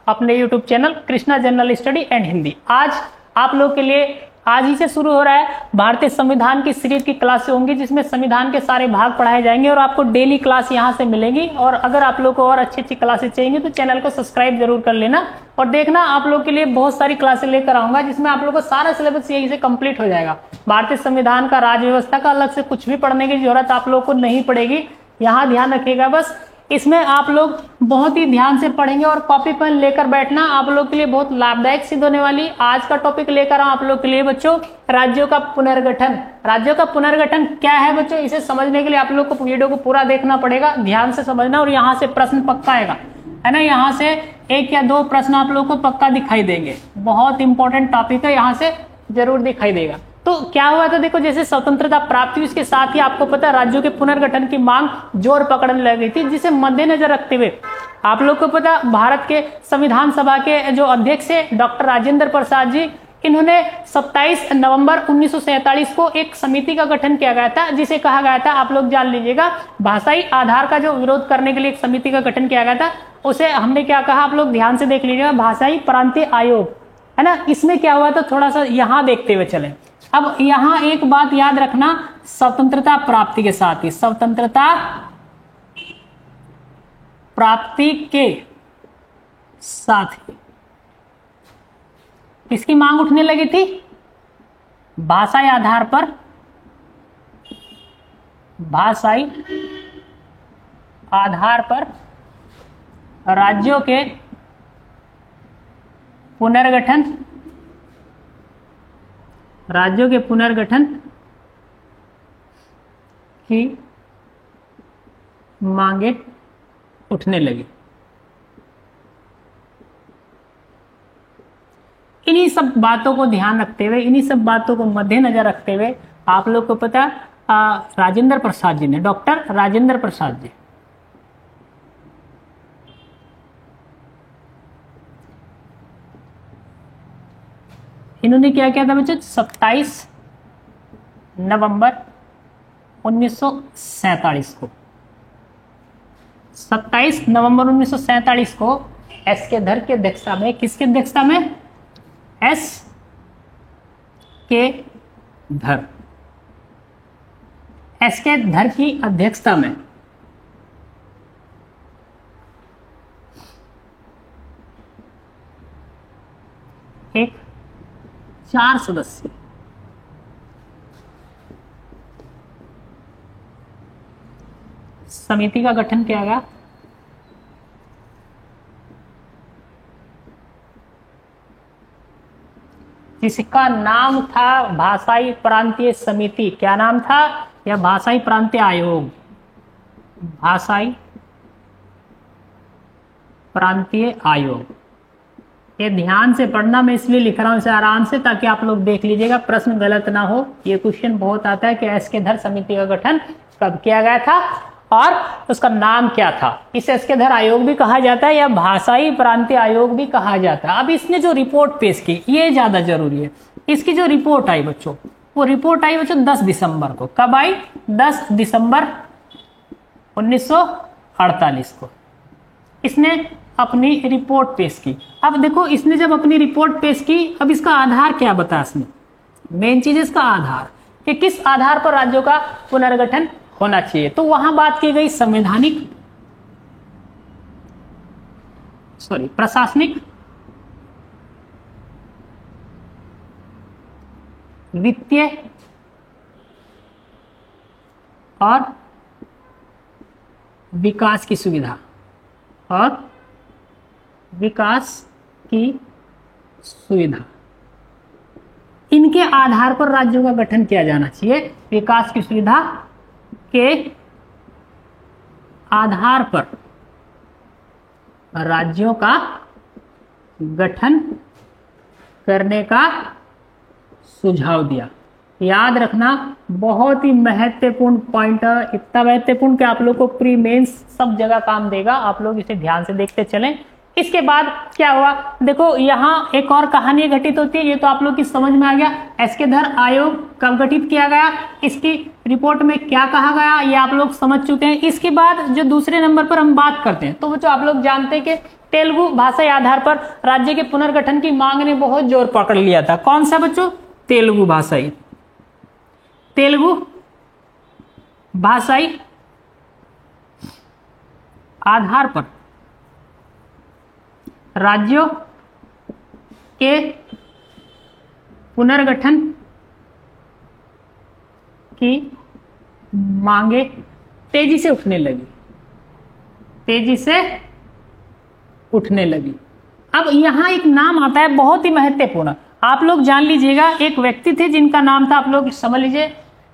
अपने YouTube channel Krishna general study and Hindi. आज आप लोग के लिए आज ही से शुरू हो रहा है भारतीय संविधान की सीरीज की क्लासें होंगी, जिसमें संविधान के सारे भाग पढ़ाए जाएंगे और आपको डेली क्लास यहां से मिलेंगी। और अगर आप लोग को और अच्छी अच्छी क्लासेस चाहिए तो चैनल को सब्सक्राइब जरूर कर लेना और देखना, आप लोग के लिए बहुत सारी क्लासें लेकर आऊंगा जिसमें आप लोग को सारा सिलेबस यहीं से कंप्लीट हो जाएगा। भारतीय संविधान का, राज्य व्यवस्था का अलग से कुछ भी पढ़ने की जरूरत आप लोग को नहीं पड़ेगी। यहाँ ध्यान रखिएगा, बस इसमें आप लोग बहुत ही ध्यान से पढ़ेंगे और कॉपी पेन लेकर बैठना, आप लोग के लिए बहुत लाभदायक सिद्ध होने वाली। आज का टॉपिक लेकर आऊं आप लोग के लिए बच्चों, राज्यों का पुनर्गठन। राज्यों का पुनर्गठन क्या है बच्चों, इसे समझने के लिए आप लोग को वीडियो को पूरा देखना पड़ेगा, ध्यान से समझना। और यहाँ से प्रश्न पक्का आएगा, है ना, यहाँ से 1 या 2 प्रश्न आप लोग को पक्का दिखाई देंगे। बहुत इंपॉर्टेंट टॉपिक है, यहाँ से जरूर दिखाई देगा। तो क्या हुआ था, देखो जैसे स्वतंत्रता प्राप्त हुई, इसके साथ ही आपको पता है राज्यों के पुनर्गठन की मांग जोर पकड़ने लगी थी, जिसे मद्देनजर रखते हुए आप लोग को पता, भारत के संविधान सभा के जो अध्यक्ष है डॉक्टर राजेंद्र प्रसाद जी, इन्होंने 27 नवंबर 1947 को एक समिति का गठन किया गया था, जिसे कहा गया था, आप लोग जान लीजिएगा, भाषाई आधार का जो विरोध करने के लिए एक समिति का गठन किया गया था, उसे हमने क्या कहा, आप लोग ध्यान से देख लीजिएगा, भाषाई प्रांतीय आयोग, है ना। इसमें क्या हुआ था, थोड़ा सा यहाँ देखते हुए चले। अब यहां एक बात याद रखना, स्वतंत्रता प्राप्ति के साथ ही, स्वतंत्रता प्राप्ति के साथ ही इसकी मांग उठने लगी थी, भाषाई आधार पर, भाषाई आधार पर राज्यों के पुनर्गठन, राज्यों के पुनर्गठन की मांगे उठने लगी। इन्हीं सब बातों को ध्यान रखते हुए, इन्हीं सब बातों को मद्देनजर रखते हुए आप लोग को पता, राजेंद्र प्रसाद जी ने, डॉक्टर राजेंद्र प्रसाद जी, इन्होंने क्या किया था बच्चों, 27 नवंबर 1947 को, 27 नवंबर 1947 को एस के धर की अध्यक्षता में, किसकी अध्यक्षता में, एस के धर, एस के धर की अध्यक्षता में एक 4 सदस्य समिति का गठन किया गया, जिसका नाम था भाषाई प्रांतीय समिति। क्या नाम था, या भाषाई प्रांतीय आयोग, भाषाई प्रांतीय आयोग। ये ध्यान से पढ़ना, मैं इसलिए लिख रहा हूं इसे आराम से, ताकि आप लोग देख लीजिएगा, प्रश्न गलत ना हो। ये क्वेश्चन बहुत आता है कि एस के धर समिति का गठन कब किया गया था और उसका नाम क्या था। इसे एस के धर आयोग भी कहा जाता है या भाषाई प्रांतीय आयोग भी कहा जाता है। अब इसने जो रिपोर्ट पेश की, ये ज्यादा जरूरी है। इसकी जो रिपोर्ट आई बच्चों, वो रिपोर्ट आई बच्चों 10 दिसंबर को। कब आई, 10 दिसंबर 1948 को इसने अपनी रिपोर्ट पेश की। अब देखो, इसने जब अपनी रिपोर्ट पेश की, अब इसका आधार क्या बता, इसमें मेन चीज इसका आधार, कि किस आधार पर राज्यों का पुनर्गठन होना चाहिए। तो वहां बात की गई संवैधानिक, प्रशासनिक, वित्तीय और विकास की सुविधा, और विकास की सुविधा, इनके आधार पर राज्यों का गठन किया जाना चाहिए। विकास की सुविधा के आधार पर राज्यों का गठन करने का सुझाव दिया। याद रखना, बहुत ही महत्वपूर्ण पॉइंट है, इतना महत्वपूर्ण कि आप लोग को प्री मेंस सब जगह काम देगा। आप लोग इसे ध्यान से देखते चलें। इसके बाद क्या हुआ, देखो यहाँ एक और कहानी घटित होती है, ये तो आप लोग की समझ में आ गया। एस के धर आयोग कब गठित किया गया, इसकी रिपोर्ट में क्या कहा गया, ये आप लोग समझ चुके हैं। इसके बाद जो दूसरे नंबर पर हम बात करते हैं, तो जो आप लोग जानते हैं कि तेलुगु भाषा के आधार पर राज्य के पुनर्गठन की मांग ने बहुत जोर पकड़ लिया था। कौन सा बच्चों? तेलुगु भाषाई, तेलुगु भाषाई आधार पर राज्यों के पुनर्गठन की मांगे तेजी से उठने लगी, तेजी से उठने लगी। अब यहां एक नाम आता है बहुत ही महत्वपूर्ण, आप लोग जान लीजिएगा। एक व्यक्ति थे जिनका नाम था, आप लोग समझ लीजिए,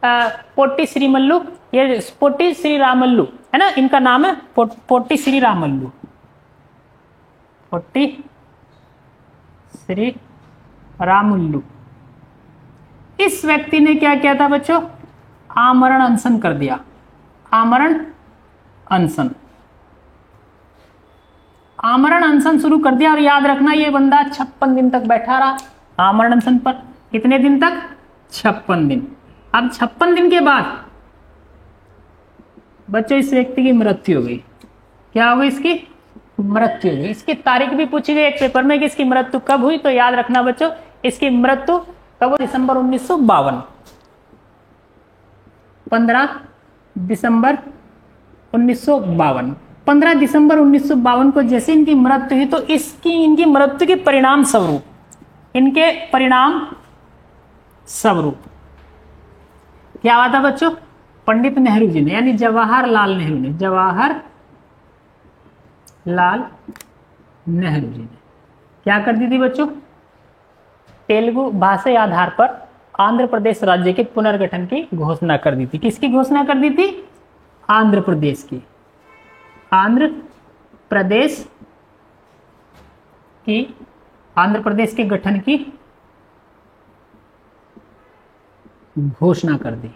पोट्टी श्रीमल्लू, ये पोट्टी श्री रामल्लू है ना, इनका नाम है पोट्टी श्री रामल्लू, पोट्टी श्री रामल्लू। इस व्यक्ति ने क्या किया था बच्चों? आमरण अनशन कर दिया, आमरण अनशन, आमरण अनशन शुरू कर दिया। और याद रखना ये बंदा 56 दिन तक बैठा रहा आमरण अनशन पर। कितने दिन तक? 56 दिन। अब 56 दिन के बाद बच्चों इस व्यक्ति की मृत्यु हो गई। क्या हो गई? इसकी मृत्यु हो गई। इसकी तारीख भी पूछी गई एक पेपर में कि इसकी मृत्यु कब हुई, तो याद रखना बच्चों इसकी मृत्यु कब हुई? दिसंबर 1952, 15 दिसंबर 1952। 15 दिसंबर 1952 को जैसे इनकी मृत्यु हुई तो इनकी मृत्यु के परिणाम स्वरूप, इनके परिणाम स्वरूप क्या हुआ था बच्चों? पंडित नेहरू जी ने, यानी जवाहरलाल नेहरू ने, जवाहरलाल नेहरू जी ने क्या कर दी थी बच्चों? तेलुगु भाषा के आधार पर आंध्र प्रदेश राज्य के पुनर्गठन की घोषणा कर दी थी। किसकी घोषणा कर दी थी? आंध्र प्रदेश की, आंध्र प्रदेश की, आंध्र प्रदेश के गठन की घोषणा कर दी।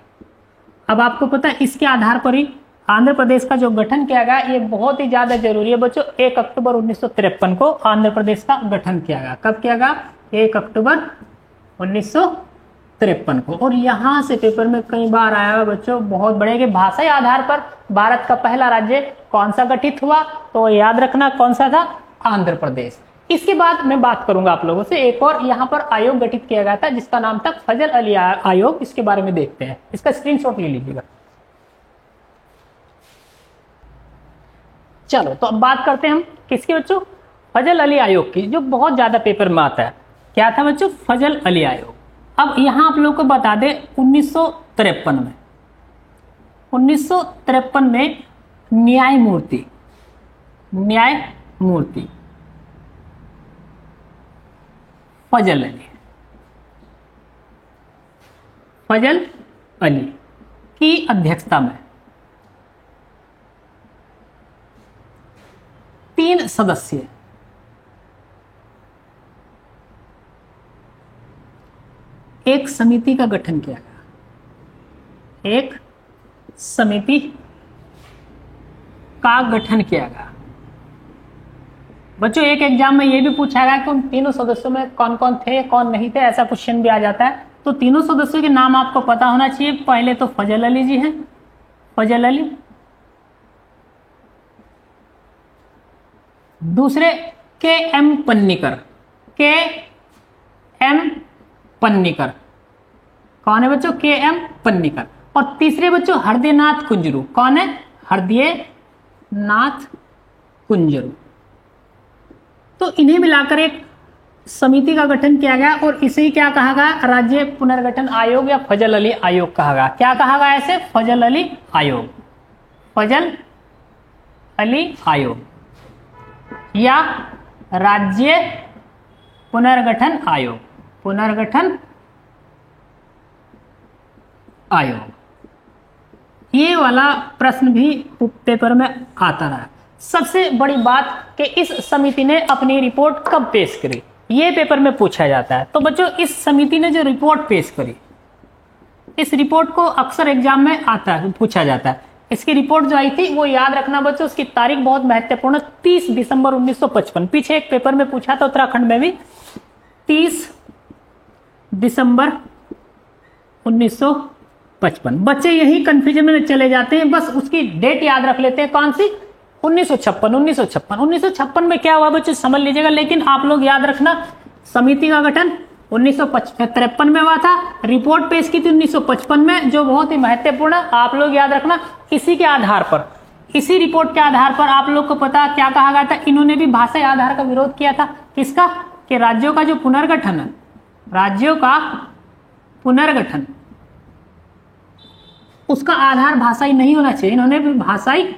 अब आपको पता है इसके आधार पर ही आंध्र प्रदेश का जो गठन किया गया, ये बहुत ही ज्यादा जरूरी है बच्चों। 1 अक्टूबर 1953 को आंध्र प्रदेश का गठन किया गया। कब किया गया? 1 अक्टूबर 1953 को। और यहां से पेपर में कई बार आया हुआ बच्चों, बहुत बड़े कि भाषा के आधार पर भारत का पहला राज्य कौन सा गठित हुआ, तो याद रखना कौन सा था? आंध्र प्रदेश। इसके बाद मैं बात करूंगा आप लोगों से, एक और यहां पर आयोग गठित किया गया था जिसका नाम था फजल अली आयोग। इसके बारे में देखते हैं, इसका स्क्रीनशॉट ले लीजिएगा। चलो तो अब बात करते हैं हम किसके बच्चों? फजल अली आयोग की, जो बहुत ज्यादा पेपर में आता है। क्या था बच्चों? फजल अली आयोग। अब यहां आप लोगों को बता दें 1953 में, 1953 में न्यायमूर्ति फजल अली की अध्यक्षता में 3 सदस्य एक समिति का गठन किया गया, एक समिति का गठन किया गया। बच्चों एक एग्जाम में यह भी पूछा गया कि उन तीनों सदस्यों में कौन कौन थे, कौन नहीं थे, ऐसा क्वेश्चन भी आ जाता है। तो तीनों सदस्यों के नाम आपको पता होना चाहिए। पहले तो फजल अली जी हैं, फजल अली। दूसरे के.एम. पन्नीकर, कौन है बच्चों? के.एम. पन्नीकर। और तीसरे बच्चों हृदयनाथ कुंजरू। कौन है? हृदयनाथ कुंजरू। तो इन्हें मिलाकर एक समिति का गठन किया गया और इसे ही क्या कहा गया? राज्य पुनर्गठन आयोग या फजल अली आयोग कहा गया। क्या कहा गया ऐसे? फजल अली आयोग, फजल अली आयोग या राज्य पुनर्गठन आयोग, पुनर्गठन आयोग। ये वाला प्रश्न भी पेपर में आता रहा। सबसे बड़ी बात कि इस समिति ने अपनी रिपोर्ट कब पेश करी, ये पेपर में पूछा जाता है। तो बच्चों इस समिति ने जो रिपोर्ट पेश करी, इस रिपोर्ट को अक्सर एग्जाम में आता है, पूछा जाता है। इसकी रिपोर्ट जो आई थी वो याद रखना बच्चों, उसकी तारीख बहुत महत्वपूर्ण, 30 दिसंबर 1955। पीछे एक पेपर में पूछा था उत्तराखंड में भी, 30 दिसंबर 1955। बच्चे यही कंफ्यूजन में चले जाते हैं, बस उसकी डेट याद रख लेते हैं। कौन सी? 1956 में क्या हुआ बच्चों समझ लीजिएगा। लेकिन आप लोग याद रखना, समिति का गठन 1953 में हुआ था, रिपोर्ट पेश की थी 1955 में, जो बहुत ही महत्वपूर्ण आप लोग याद रखना। इसी के आधार पर, इसी रिपोर्ट के आधार पर आप लोग को पता क्या कहा गया था, इन्होंने भी भाषाई आधार का विरोध किया था। किसका? कि राज्यों का जो पुनर्गठन है, राज्यों का पुनर्गठन, उसका आधार भाषाई नहीं होना चाहिए। इन्होंने भी भाषाई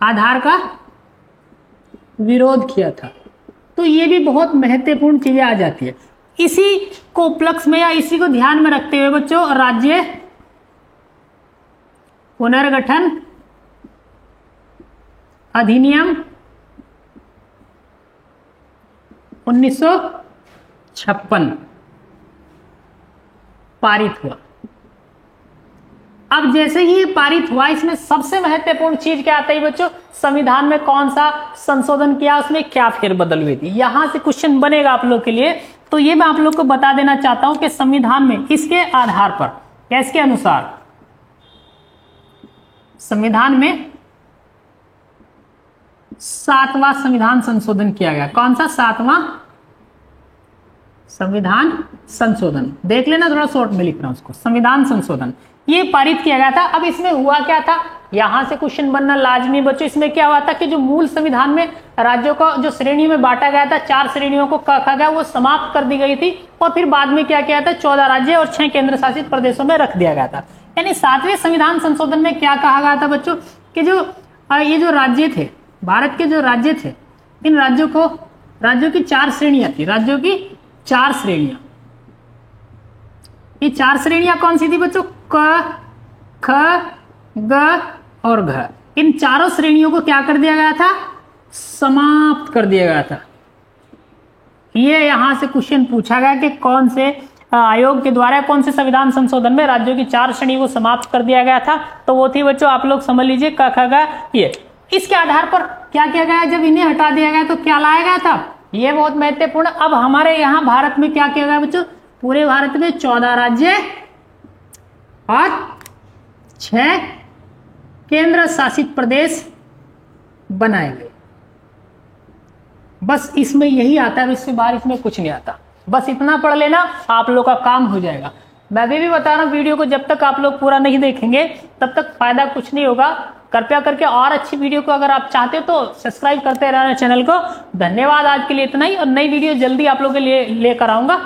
आधार का विरोध किया था। तो ये भी बहुत महत्वपूर्ण चीजें आ जाती है। इसी को उपलक्ष्य में या इसी को ध्यान में रखते हुए बच्चों राज्य पुनर्गठन अधिनियम 1956 पारित हुआ। अब जैसे ही ये पारित हुआ, इसमें सबसे महत्वपूर्ण चीज क्या आता है बच्चों, संविधान में कौन सा संशोधन किया, उसमें क्या फेरबदल हुई थी। यहां से क्वेश्चन बनेगा आप लोग के लिए। तो ये मैं आप लोग को बता देना चाहता हूं कि संविधान में इसके आधार पर या इसके अनुसार संविधान में 7वां संविधान संशोधन किया गया। कौन सा? 7वां संविधान संशोधन। देख लेना, थोड़ा शॉर्ट में लिख रहा हूं उसको, संविधान संशोधन ये पारित किया गया था। अब इसमें हुआ क्या था, यहां से क्वेश्चन बनना लाजमी बच्चों। इसमें क्या हुआ था कि जो मूल संविधान में राज्यों को जो श्रेणी में बांटा गया था, 4 श्रेणियों को कहा गया, वो समाप्त कर दी गई थी। और फिर बाद में क्या किया था, 14 राज्य और 6 केंद्र शासित प्रदेशों में रख दिया गया था। यानी 7वें संविधान संशोधन में क्या कहा गया था बच्चों कि जो ये जो राज्य थे, भारत के जो राज्य थे, इन राज्यों की 4 श्रेणियां थी। राज्यों की 4 श्रेणियां, ये 4 श्रेणियां कौन सी थी बच्चों? क, ख, ग और घ। इन चारों श्रेणियों को क्या कर दिया गया था? समाप्त कर दिया गया था। ये यहां से क्वेश्चन पूछा गया कि कौन से आयोग के द्वारा, कौन से संविधान संशोधन में राज्यों की 4 श्रेणी को समाप्त कर दिया गया था। तो वो थी बच्चों, आप लोग समझ लीजिए, क, ख, ग। ये इसके आधार पर क्या किया गया, जब इन्हें हटा दिया गया तो क्या लाया गया था, ये बहुत महत्वपूर्ण। अब हमारे यहाँ भारत में क्या किया गया बच्चों, पूरे भारत में 14 राज्य और 6 केंद्र शासित प्रदेश बनाए गए। बस इसमें यही आता है, इससे बाहर इसमें कुछ नहीं आता। बस इतना पढ़ लेना, आप लोग का काम हो जाएगा। मैं भी बता रहा हूं, वीडियो को जब तक आप लोग पूरा नहीं देखेंगे तब तक फायदा कुछ नहीं होगा। कृपया करके और अच्छी वीडियो को अगर आप चाहते हो तो सब्सक्राइब करते रहना चैनल को। धन्यवाद, आज के लिए इतना ही, और नई वीडियो जल्दी आप लोगों के लिए लेकर आऊंगा।